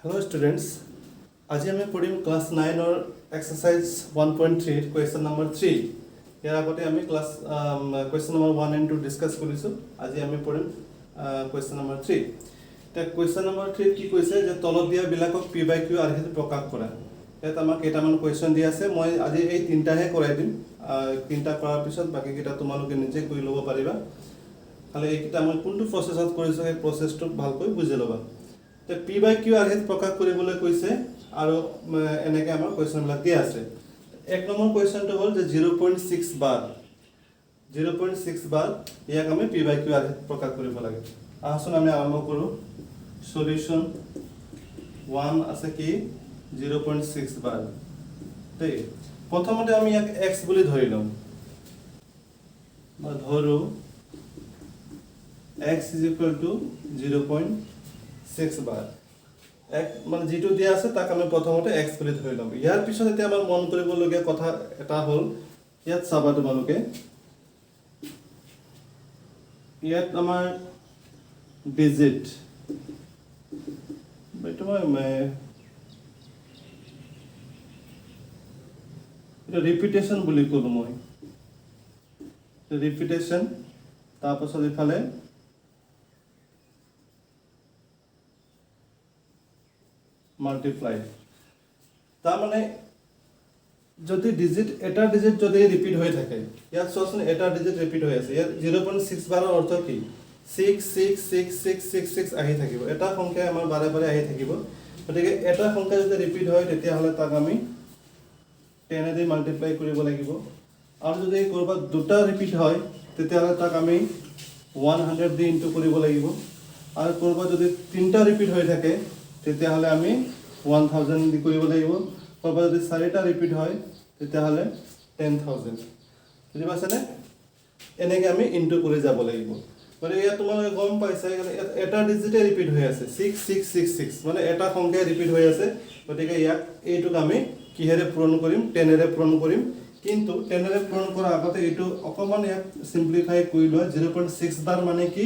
Hello students, আজি আমি পঢ়িম class 9 or exercise 1.3 question number 3 ইয়াৰ আগতে আমি class question number 1 and 2 discuss কৰিছো আজি আমি পঢ়িম question number 3 তে question number 3 কি কৈছে যে তলত দিয়া বিলাকক p by q আৰ্হিত প্ৰকাশ কৰা ইয়াত আমাক কেইটামান question দিয়া আছে মই আজি এই তিনটাহে কৰাই দিম তিনটা কৰাৰ পিছত বাকি কেইটা তোমালোকে নিজে কৰি ল'ব পাৰিবা খালি এইটা মই কোনটো প্ৰসেছত কৰিছো এই প্ৰসেছটো ভালকৈ বুজি ল'বা তে p by q আৰ্হিত প্ৰকাশ কৰিবলৈ কৈছে আৰু এনেকৈ আমাৰ কোৱেশ্চনবিলাক দিয়া আছে এক নম্বৰ কোৱেশ্চনটো হ'ল যে 0.6 বাৰ ইয়াক আমি p by q আৰ্হিত প্ৰকাশ কৰিব লাগে আহচোন আমি আৰম্ভ কৰোঁ সলিউশন 1 আছে কি 0.6 বাৰ তে প্ৰথমতে আমি ইয়াক x বুলি ধৰি লম ধৰো x = 0.6 বাৰ এক মানে যেটো দিয়া আছে তাক আমি প্ৰথমতে x বুলি ধৰি লম ইয়াৰ পিছত এতিয়া আমাৰ মন কৰিবলগীয়া কথা এটা হ'ল ইয়াত চাবা তোমালোকে ইয়াত আমাৰ ডিজিট বেটো মই এটা ৰিপিটেশন বুলি কলো মই ৰিপিটেশন তাৰপিছত ইফালে multiply তাৰ মানে যদি ডিজিট এটা ডিজিট যদি ৰিপিট হৈ থাকে ইয়াত চোৱাচোন এটা ডিজিট ৰিপিট হৈ আছে ইয়াত 0.6 বাৰৰ অৰ্থ কি 66666 আহি থাকিব এটা সংখ্যা আমাৰ বাৰে বাৰে আহি থাকিব গতিকে এটা সংখ্যা যদি ৰিপিট হয় তেতিয়া হলে তাক আমি 10 দি মাল্টিপ্লাই কৰিব লাগিব আৰু যদি কৰবাত দুটা ৰিপিট হয় তেতিয়া হলে তাক আমি 100 দি ইনটু কৰিব লাগিব আৰু কৰবাত যদি তিনটা ৰিপিট হৈ থাকে তেতিয়া হলে আমি 1000 দি কৰিব লাগিব কৰবাত যদি চাৰিটা ৰিপিট হয় তেতিয়া হলে 10000 বুজি পাছনে এনেকৈ আমি ইনটু কৰি যাব লাগিব মানে ইয়াত তোমালোকে গম পাইছা এটা ডিজিটে ৰিপিট হৈ আছে 6666 মানে এটা সংখ্যা ৰিপিট হৈ আছে গতিকে ইয়াক এইটোক আমি কিহেৰে পূৰণ কৰিম 10 এৰে পূৰণ কৰিম কিন্তু 10 এৰে পূৰণ কৰাৰ আগতে এইটো অকমান ইয়াক সিম্পলিফাই কৰি লোৱা 0.6 বাৰ মানে কি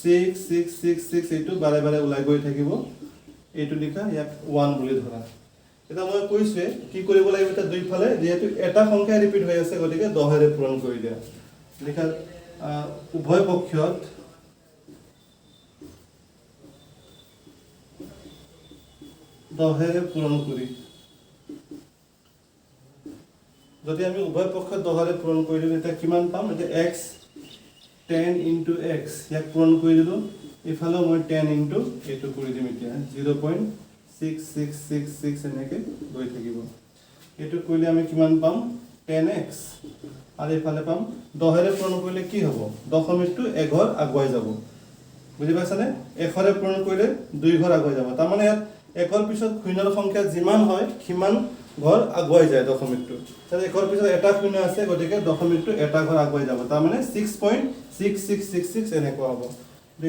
6666 এইটো বাৰে বাৰে ওলাই গৈ থাকিব এইটো লিখা ইয়াক 1 বুলি ধৰা এটা মই কৈছে কি কৰিব লাগিব এটা দুইফালে যেহেতু এটা সংখ্যা ৰিপিট হৈ আছে গতিকে 10 এৰে পূৰণ কৰি দিয়া লিখা উভয় পক্ষত 10 এৰে পূৰণ কৰি যদি আমি উভয় পক্ষত 10 এৰে পূৰণ কৰি দিওঁ তেতিয়া কিমান পাম এটা x 10 * x ইয়াক পূৰণ কৰি দিলো ইফালে মই 10 ইনটু এটো কৰি দিম এতিয়া 0.6666 এনেকে গৈ থাকিব এটো কৰিলে আমি কিমান পাম 10x আৰু ইফালে পাম 10 এৰে পূৰণ কৰিলে কি হ'ব দশমিকটো এঘৰ আগুৱাই যাব বুজি পাইছানে এঘৰে পূৰণ কৰিলে দুই ঘৰ আগুৱাই যাব তাৰ মানে ইয়াত একৰ পিছত শূন্যৰ সংখ্যা যিমান হয় সিমান ঘৰ আগুৱাই যায় দশমিকটো তাতে একৰ পিছত এটা শূন্য আছে গতিকে দশমিকটো এটা ঘৰ আগুৱাই যাব তাৰ মানে 6.6666 এনেকুৱা হ'ব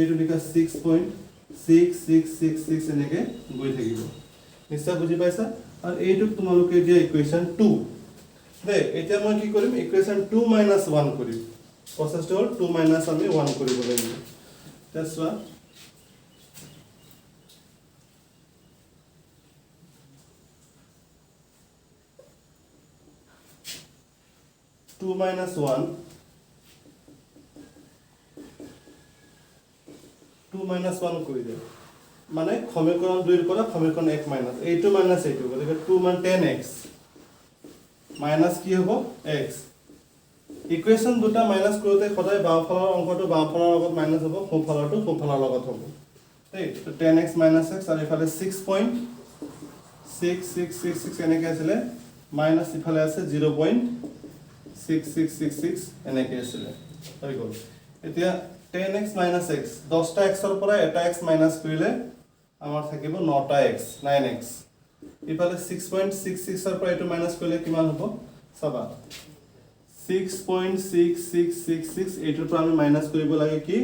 এইটো লিখা 6.6666 এনেকে গৈ থাকিব নিশ্চয় বুজি পাইছা আৰু এইটো তোমালোকে দিয়া ইকুৱেশ্যন 2 দে এতিয়া মই কি কৰিম ইকুৱেশ্যন 2 - 1 কৰিম প্ৰসেছটো হ'ল 2 - আমি 1 কৰিব লাগিব that's why 2 - 1 2 - 1 কৰি দিও মানে সমীকৰণ 2 ৰ পৰা সমীকৰণ 1 মাইনাস এইটো মাইনাস এইটো গতিকে 2 মান 10x মাইনাস কি হ'ব x ইকুৱেশ্যন দুটা মাইনাস কৰোতে সদায় বাওঁফালৰ অংকটো বাওঁফালৰ লগত মাইনাস হ'ব সোঁফালৰটো সোঁফালৰ লগত হ'ব ঠিক তো 10x - x আৰু ইফালে 6.6666 এনেকৈ আছিল মাইনাস ইফালে আছে 0.6666 এনেকৈ আছিল হৈ গ'ল এতিয়া 10x - x 10টা x ৰ পৰা এটা x মাইনাস কৰিলে আমাৰ থাকিব 9টা x 9x ইফালে 6.66 ৰ পৰা এটো মাইনাস কৰিলে কিমান হ'ব চাবা 6.6666 এটোৰ পৰা আমি মাইনাস কৰিব লাগে কি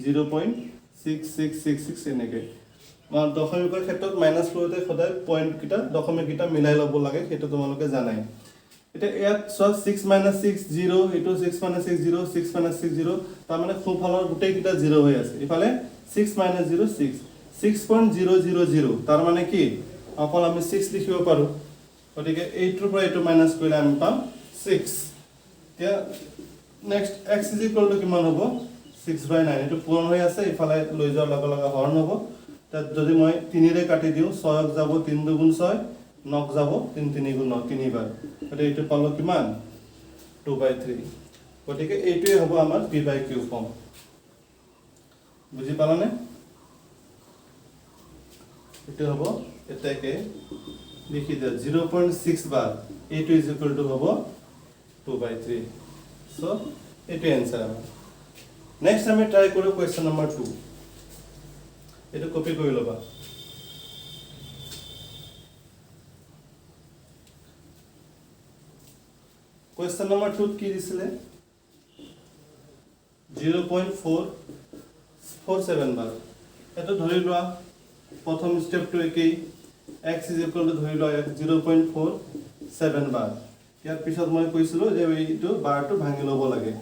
0.6666 এনেকৈ মানে দশমিকৰ ক্ষেত্ৰত মাইনাস কৰোতে সদায় পইণ্ট কিটা দশমিক কিটা মিলাই ল'ব লাগে সেইটো তোমালোকে জানাই এটা ইয়াত 6 - 6 0 এটো 6 - 6 0 6 - 6 0 তাৰ মানে সোঁফালৰ গোটেই কিটা 0 হৈ আছে ইফালে 6 - 0 6 6.000 তাৰ মানে কি অকল আমি 6 লিখিব পাৰো গতিকে এইটোৰ পৰা এইটো মাইনাস কৰিলে আমি পাম 6 এতিয়া নেক্সট x কিমান হ'ব 6/9 এটো পূৰণ হৈ আছে ইফালে লৈ যোৱাৰ লগে লগে হৰণ হ'ব তাত যদি মই 3 ৰে কাটি দিও 6 ক যাব 3 2 6 9 ক যাব 3 3 9 3 বাৰ গতিকে এইটো পালো কিমান 2/3 গতিকে এইটোৱে হ'ব আমাৰ p/q ফৰ্ম বুজি পালানে এটো হ'ব এটাকে লিখি দিয়া 0.6 বার a2 is equal to হ'ব 2/3 so এটো आंसर আমাৰ নেক্সট আমি ট্ৰাই কৰো কোয়েশ্চন নাম্বাৰ 2 এটো কপি কৰি লবা কোয়েশ্চন নাম্বাৰ 2 কি দিছিলে 0.447 বাৰ এটো ধৰি লোৱা প্ৰথম স্টেপটো একেই x is equal to ধৰি লোৱা 0.47 বাৰ ইয়াৰ পিছত মই কৈছিলো যে এইটো বাৰটো ভাঙি লব লাগে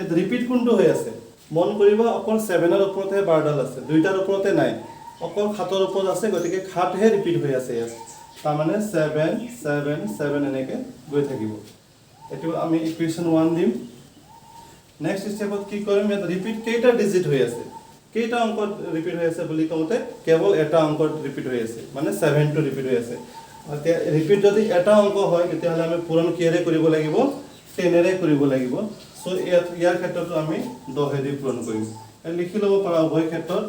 এত ৰিপিট কোনটো হৈ আছে মন কৰিবা অকল 7 ৰ ওপৰতে বাৰডাল আছে দুইটাৰ ওপৰতে নাই অকল খাতৰ ওপৰত আছে গতিকে খাতহে ৰিপিট হৈ আছে ইয়াত তাৰ মানে 7 7 7 এনেকে গৈ থাকিব এটো আমি ইকুৱেচন 1 দিম নেক্সট স্টেপত কি কৰিম ইয়াত ৰিপিট কেইটা ডিজিট হৈ আছে কেইটা অংক ৰিপিট হৈ আছে বুলি কওঁতে কেৱল এটা অংক ৰিপিট হৈ আছে মানে 7 টো ৰিপিট হৈ আছে এতিয়া ৰিপিট যদি এটা অংক হয় তেতিয়াহলে আমি পূৰণ কিহেৰে কৰিব লাগিব 10 ৰে কৰিব লাগিব সো ইয়াৰ ক্ষেত্ৰত আমি 10 ৰে পূৰণ কৰিম লিখি লব পাৰা উভয় ক্ষেত্ৰত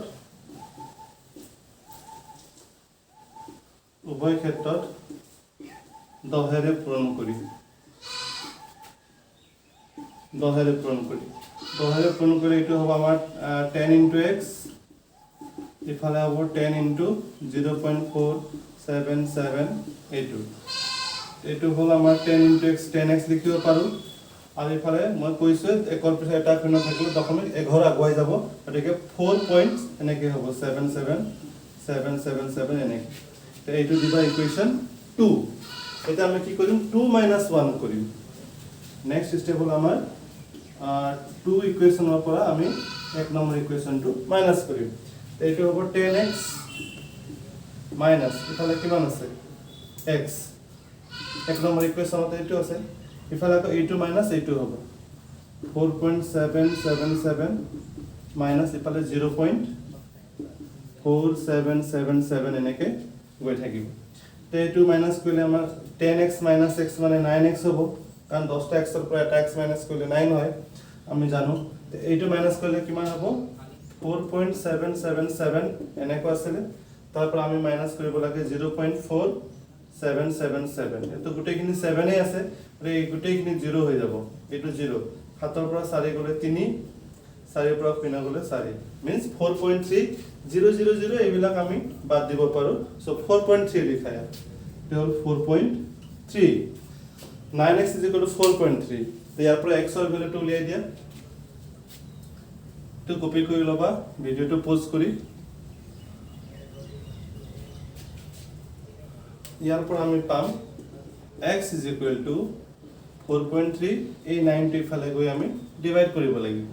10 ৰে পূৰণ কৰি 10 ৰে পূৰণ কৰি 10 ৰে পূৰণ কৰি এটো হ'ব আমাৰ 10 * x ইফালে হ'ব 10 * 0.477 এটো হ'ল আমাৰ 10 * x 10x লিখিব পাৰো আৰু ইফালে মই কৈছো একৰ পিছত এটা শূন্য থাকিলে দশমিক 11 আগুৱাই যাব গতিকে 4 পইণ্ট এনেকৈ হ'ব 77777 এনেকৈ তে এইটো দিবা ইকুৱেচন 2 এটা আমি কি কৰিম 2 - 1 কৰিম নেক্সট স্টেপ হ'ল আমাৰ 2 ইকুৱেচনৰ পৰা আমি 1 নম্বৰ ইকুৱেচনটো মাইনাস কৰিম এইটো হ'ব 10x মাইনাস ইফালে কিমান আছে x 1 নম্বৰ ইকুৱেচনত এইটো আছে ইফালে এইটো মাইনাস এইটো হ'ব 4.777 মাইনাস ইফালে 0.4777 এনেকে গৈ থাকিব তে এইটো মাইনাস কৰিলে আমাৰ 10x - x মানে 9x হ'ব কাৰণ 10টা x ৰ পৰা এটা x মাইনাস কৰিলে 9 হয় আমি জানো এইটো মাইনাস কৰিলে কিমান হ'ব 4.777 এনেকৈ আছিল তাৰ পৰা আমি মাইনাস কৰিব লাগে 0.4777 এটো গুটেখিনি 7 এ আছে আৰু এই গুটেখিনি 0 হৈ যাব এটো 0 7 ৰ পৰা 4 গলে 3 4 ৰ পৰা 0 গলে 4 means 4.3000 এইবিলাক আমি বাদ দিব পাৰো সো 4.3 লিখা আছে তেল 4.3 9x = 4.3 তে ইয়াৰ পৰা x ৰ ভ্যালুটো উলিয়াই দিয়া তো কপি কৰি লবা ভিডিওটো পজ কৰি ইয়াৰ পৰা আমি পাম x = 4.3 এই 9 টো ইফালে গৈ আমি ডিভাইড কৰিব লাগিব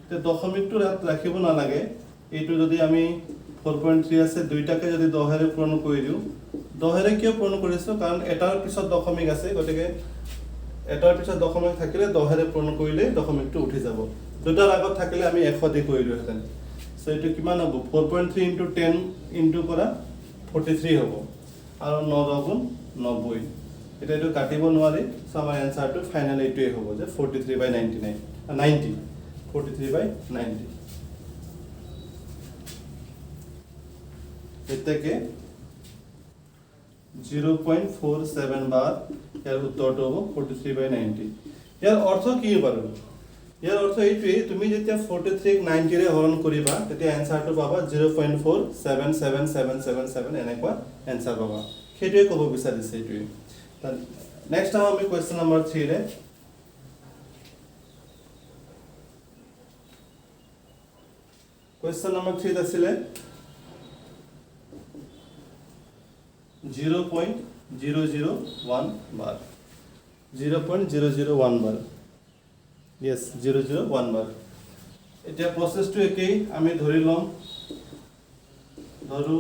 তে দশমিকটো ৰাখিব নালাগে এইটো যদি আমি 4.3 আছে দুইটাকে যদি 10 ৰে পূৰণ কৰি দিও 10 ৰে কিয় পূৰণ কৰিছো কাৰণ এটাৰ পিছত দশমিক আছে গতিকে এটাৰ পিছত দশমিক থাকিলে 10 ৰে পূৰণ কৰিলে দশমিকটো উঠি যাব দুটাৰ আগত থাকিলে আমি 100 দি কৰিলো হেতেন সো এটো কিমান হ'ব 4.3 * 10 ইনটু কৰা 43 হ'ব আৰু 9 * 90 এটা এটো কাটিব নোৱাৰি সো আমাৰ आंसरটো ফাইনালি এটোই হ'ব যে 43/99 90 43/90 এটাকে 0.47 বার এর উত্তৰটো হ'ব 43/90 ইয়াৰ অৰ্থ কি বাৰু ইয়াৰ অৰ্থ এইটোৱে তুমি যেতিয়া 43 ক 90 ৰে হৰণ কৰিবা তেতিয়া आंसरটো পাবা 0.477777 এনেকুৱা आंसर পাবা সেইটোৱে ক'ব বিচাৰিছে এইটোৱে নেক্সট আমি কোৱেশ্চন নম্বৰ 3 ৰে কোৱেশ্চন নম্বৰ 3 আছিলে 0.001 bar 0.001 bar yes 001 bar এটা প্রসেসটো একেই আমি ধৰি লম ধৰো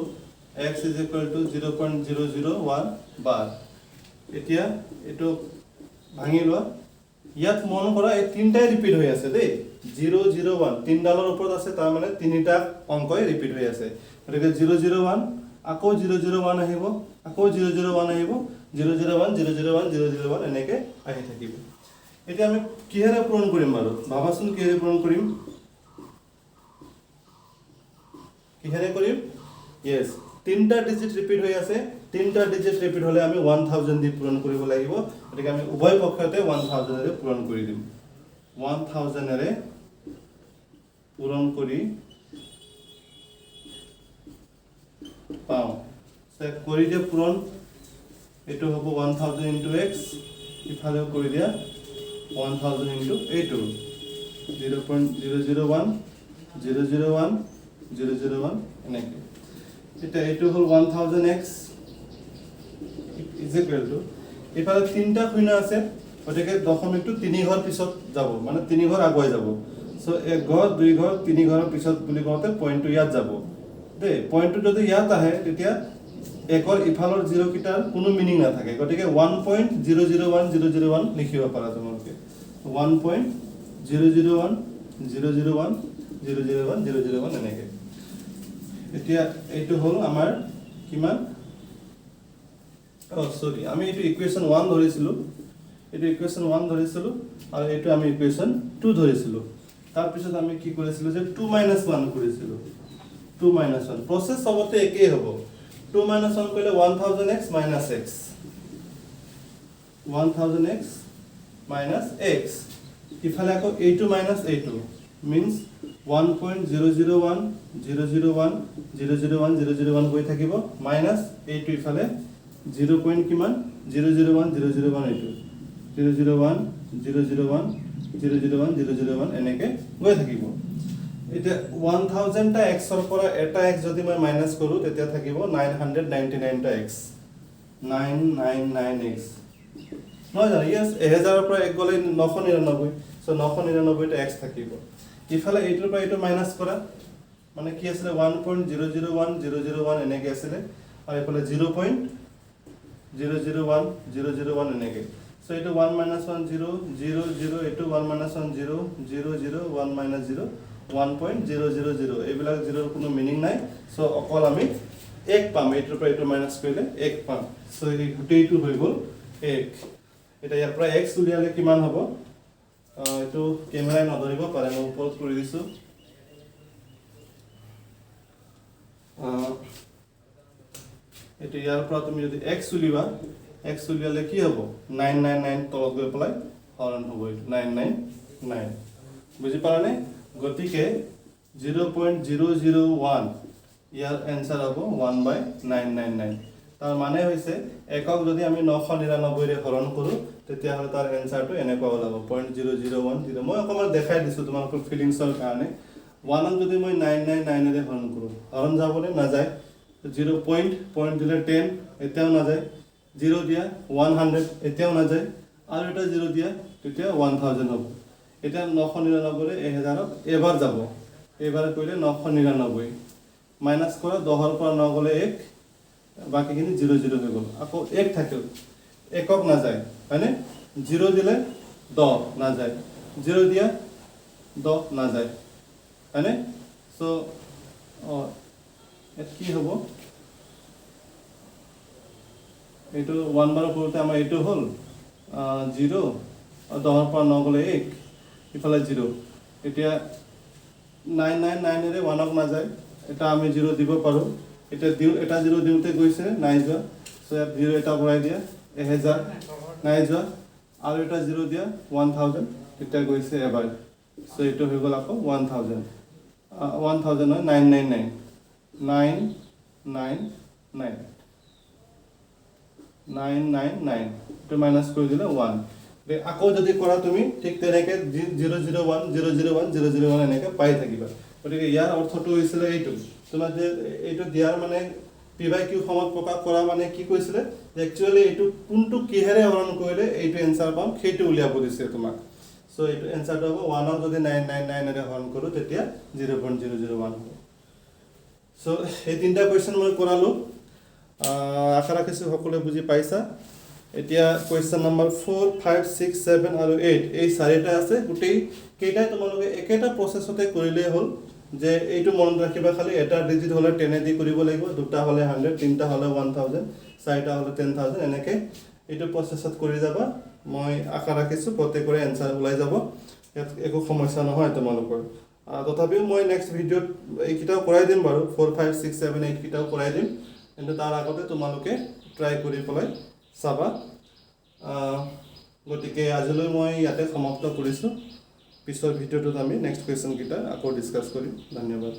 x is equal to 0.001 bar এতিয়া এটো ভাঙি লোৱা ইয়াত মন কৰা এই তিনটাই ৰিপিট হৈ আছে দেই 001 তিন ডালৰ ওপৰত আছে তাৰ মানে তিনিটা অংকই ৰিপিট হৈ আছে গতিকে 001 আকৌ 001 আহিব আকৌ 001 আহিব 001 001 001 এনেকৈ আহি থাকিব এতিয়া আমি কিহেৰে পূৰণ কৰিম বাৰু ভাবাচোন কিহেৰে পূৰণ কৰিম কিহেৰে কৰিম yes তিনটা ডিজিট ৰিপিট হৈ আছে তিনটা ডিজিট ৰিপিট হলে আমি 1000 দি পূৰণ কৰিব লাগিব গতিকে আমি উভয় পক্ষতে 1000 ৰে পূৰণ কৰি দিম 1000 ৰে পূৰণ কৰি পাও সে কৰি দিয়া পূৰণ এটো হ'ব 1000 into x ইফালে কৰি দিয়া 1000 into a2 0.001 001 001 এনেকৈ এটা এটো হল 1000x is equal to ইফালে তিনটা শূন্য আছে গতিকে দশমিকটো 3 ঘৰ পিছত যাব মানে 3 ঘৰ আগুৱাই যাব সো এক ঘৰ দুই ঘৰ তিনি ঘৰৰ পিছত বুলি কওঁতে পইণ্টটো ইয়াত যাব দে পইণ্টটো যদি ইয়াত আহে তেতিয়া একৰ ইফালৰ 0 কিটাৰ কোনো মিনিং নাথাকে গতিকে 1.001001 লিখিব পাৰা তোমালোকে 1.001 001 001 001 এনেকৈ এতিয়া এইটো হল আমাৰ কিমান সৰি আমি এটো ইকুয়েশন 1 ধৰিছিলো এটো ইকুয়েশন 1 ধৰিছিলো আৰু এটো আমি ইকুয়েশন 2 ধৰিছিলো তাৰ পিছত আমি কি কৰিছিলো যে 2 1 কৰিছিলো 2 1 প্ৰসেস সবতে একেই হ'ব 2 1 কৰিলে 1000x - x 1000x - x ইফালে আকৌ a2 - a2 means 1.001 001 001 001 হৈ থাকিব মাইনাস a2 ইফালে 0 point কিমান 001 001 এইটো 001 001 001 001 এনেকৈ গৈ থাকিব এতিয়া 1000 টা x ৰ পৰা এটা x যদি মই মাইনাস কৰো তেতিয়া থাকিব 999 টা x 999x নহয় জানো yes 1000 ৰ পৰা 1 গলে 999 সো 999 টা x থাকিব ইফালে এইটোৰ পৰা এইটো মাইনাস কৰা মানে কি আছিল 1.001 001 এনেকৈ আছিল আৰু ইফালে 0.001 001 এনেকৈ সো এইটো 1 - 1 0 0 0 এইটো 1 - 1 0 0 0 1 - 0 1.000 এইবিলাক 0 ৰ কোনো মিনিং নাই সো অকল আমি 1 পাম এইটোৰ পৰা এইটো মাইনাস কৰিলে 1 পাম সো এই গোটেইটো হৈ গল 1 এটা ইয়াৰ পৰা x উলিয়ালে কিমান হ'ব এইটো ক্যামেৰাই নধৰিব পাৰে মই ওপৰত কৰি দিছো এইটো ইয়াৰ পৰা তুমি যদি x উলিবা x উলিয়ালে কি হ'ব 999 তলত গৈ পেলাই হৰণ হ'ব 999 বুজি পালানে গতিকে 0.001 ইয়াৰ आंसर হ'ব 1/999 তাৰ মানে হৈছে একক যদি আমি 999 ৰে হৰণ কৰো তেতিয়া হলে তাৰ आंसरটো এনেকুৱা ওলাব 0.0010 মই অকমান দেখাই দিছো তোমালোকৰ ফিলিংছৰ কাৰণে 1 যদি মই 999 ৰে হৰণ কৰো হৰণ যাবলে না যায় 0 point দিলে 10 এতিয়াও না যায় 0 দিয়া 100 এতিয়াও না যায় আৰু এটা 0 দিয়া তেতিয়া 1000 হ'ব এটা 999 ৰে 1000 এবাৰ যাব এবাৰ কইলে 999 মাইনাস কৰা 10 ৰ পৰা 9 গলে 1 বাকিখিনি 0 0 হৈ গল আকৌ 1 থাকিল একক না যায় মানে 0 দিলে 10 না যায় 0 দিয়া 10 না যায় মানে সো এত কি হ'ব এটো 1 বাৰ কৰোতে আমাৰ এটো হল 0 আৰু 10 ৰ পৰা 9 গলে 1 ইফালে 0 এতিয়া 999 ৰে 1 না যায় এটা আমি 0 দিব পাৰো এটা দিও এটা 0 দিওতে গৈছে নাই যোৱা সো 0 এটা বঢ়াই দিয়া 1000 নাই যোৱা আৰু এটা 0 দিয়া 1000 এটা গৈছে এবাৰ সো এটো হৈ গল আকৌ 1000 999 999 999 to minus কৰি দিলে 1 তে আকৌ যদি কৰা তুমি ঠিক তেনেকে 001 001 001 এনেকে পাই থাকিবা গতিকে ইয়াৰ অৰ্থটো হৈছিল এইটো তোমাৰ যে এইটো দিয়াৰ মানে PYQ সমত প্ৰকাশ কৰা মানে কি কৈছিলে একচুয়ালি এইটো কোনটো কিহেৰে হৰণ কৰিলে এইটো आंसर পাম সেইটো উলিয়াব দিছে তোমাক সো এইটো आंसरটো হ'ব 1 যদি 999 ৰে হৰণ কৰো তেতিয়া 0.001 হ'ব সো এই তিনিটা কুৱেশ্যন মই কৰালোঁ আশা ৰাখিছোঁ সকলোৱে বুজি পাইছা এতিয়া কুৱেশ্যন নম্বৰ 4 5 6 7 আৰু 8 এই চাৰিটা আছে গোটেই কেইটাই তোমালোকে একেটা প্ৰচেছতে কৰিলেই হ'ল যে এইটো মনত ৰাখিবা খালি এটা ডিজিট হ'লে 10 দি কৰিব লাগিব দুটা হ'লে 100 তিনিটা হ'লে 1000 চাৰিটা হ'লে 10000 এনেকৈ এইটো প্ৰচেছত কৰি যাবা মই আশা ৰাখিছোঁ প্ৰত্যেকৰে এনসাৰ ওলাই যাব ইয়াত একো সমস্যা নহয় তোমালোকৰ তথাপিও মই নেক্সট ভিডিঅ'ত এইকেইটাও কৰাই দিম বাৰু 4 5 6 7 8 কেইটাও কৰাই দিম কিন্তু তাৰ আগতে তোমালোকে ট্ৰাই কৰি পেলাই চাবা গতিকে আজিলৈ মই ইয়াতে সমাপ্ত কৰিছোঁ পিছৰ ভিডিঅ'টোত আমি নেক্সট কুৱেশ্যন কেইটা আকৌ ডিছকাছ কৰিম ধন্যবাদ